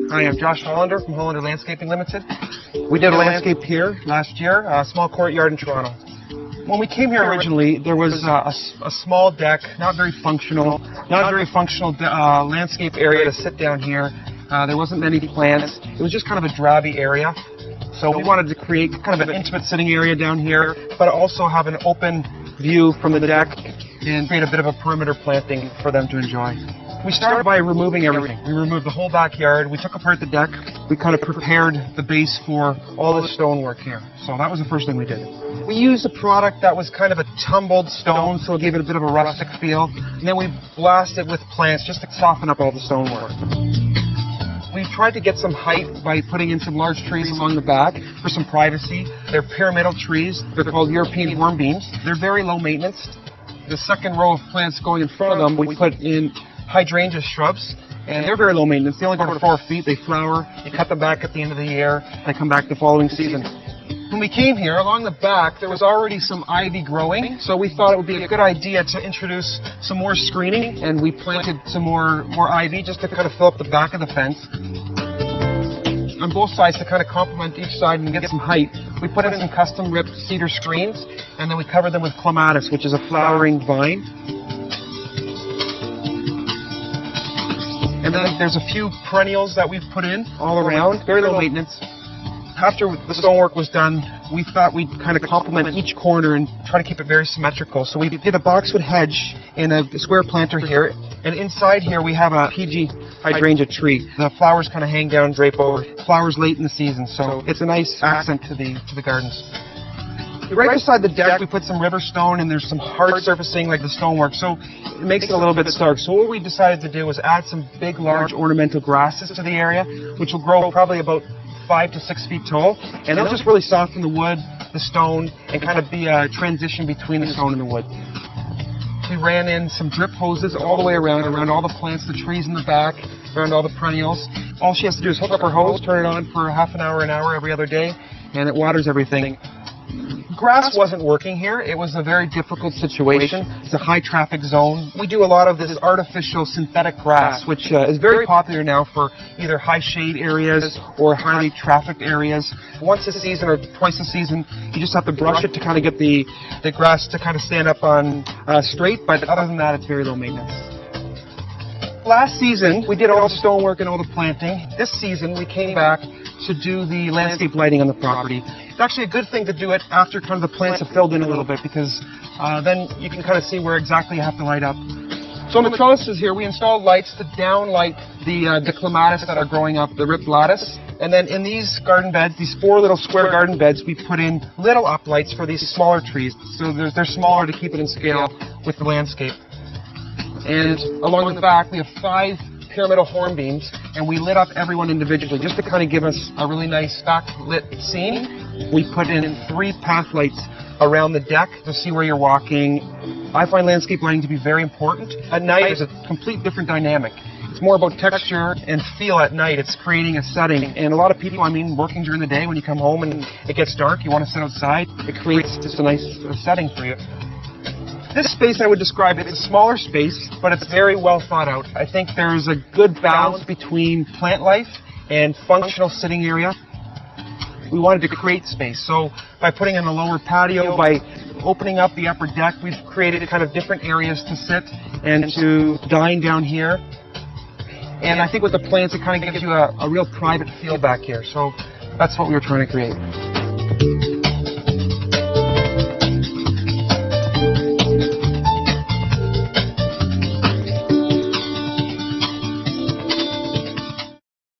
Hi, I'm Josh Hollander from Hollander Landscaping Limited. We did a landscape here last year, a small courtyard in Toronto. When we came here originally, there was a small deck, not very functional landscape area to sit down here. There wasn't many plants. It was just kind of a drabby area. So we wanted to create kind of an intimate sitting area down here, but also have an open view from the deck and create a bit of a perimeter planting for them to enjoy. We started by removing everything. We removed the whole backyard. We took apart the deck. We kind of prepared the base for all the stonework here. So that was the first thing we did. We used a product that was kind of a tumbled stone, so it gave it a bit of a rustic feel. And then we blasted with plants just to soften up all the stonework. We tried to get some height by putting in some large trees along the back for some privacy. They're pyramidal trees. They're called European hornbeams. They're very low maintenance. The second row of plants going in front of them, we put in hydrangea shrubs, and they're very low maintenance. They only go to 4 feet. They flower. You cut them back at the end of the year. They come back the following season. When we came here, along the back, there was already some ivy growing, so we thought it would be a good idea to introduce some more screening, and we planted some more ivy just to kind of fill up the back of the fence. On both sides, to kind of complement each side and get some height, we put in some custom ripped cedar screens, and then we covered them with clematis, which is a flowering vine. And then there's a few perennials that we've put in all around, very low maintenance. After the stonework was done, we thought we'd kind of complement each corner and try to keep it very symmetrical. So we did a boxwood hedge in a square planter here, and inside here we have a PG hydrangea tree. The flowers kind of hang down, drape over. Flowers late in the season, so it's a nice accent to the gardens. Right beside the deck, we put some river stone, and there's some hard surfacing like the stonework, so it makes it a little bit stark. So what we decided to do was add some big, large ornamental grasses to the area, which will grow probably about 5 to 6 feet tall, and they'll just really soften the wood, the stone, and kind of be a transition between the stone and the wood. We ran in some drip hoses all the way around all the plants, the trees in the back, around all the perennials. All she has to do is hook up her hose, turn it on for half an hour every other day, and it waters everything. Grass wasn't working here. It was a very difficult situation. It's a high traffic zone. We do a lot of this artificial synthetic grass, which is very popular now for either high shade areas or highly trafficked areas. Once a season or twice a season, you just have to brush it to kind of get the grass to kind of stand up on straight, but other than that, it's very low maintenance. Last season, we did all the stonework and all the planting. This season, we came back to do the landscape lighting on the property. It's actually a good thing to do it after kind of the plants have filled in a little bit, because then you can kind of see where exactly you have to light up. So on the trellises here, we installed lights to downlight the clematis that are growing up, the ripped lattice. And then in these garden beds, these 4 little square garden beds, we put in little uplights for these smaller trees. So they're smaller to keep it in scale with the landscape. And along the back, we have 5 pyramidal hornbeams, and we lit up everyone individually just to kind of give us a really nice backlit scene. We put in 3 path lights around the deck to see where you're walking. I find landscape lighting to be very important. At night, there's a complete different dynamic. It's more about texture and feel at night. It's creating a setting. And a lot of people, working during the day, when you come home and it gets dark, you want to sit outside. It creates just a nice setting for you. This space, I would describe it as a smaller space, but it's very well thought out. I think there's a good balance between plant life and functional sitting area. We wanted to create space, so by putting in a lower patio, by opening up the upper deck, we've created kind of different areas to sit and to dine down here. And I think with the plants, it kind of gives you a real private feel back here, so that's what we were trying to create.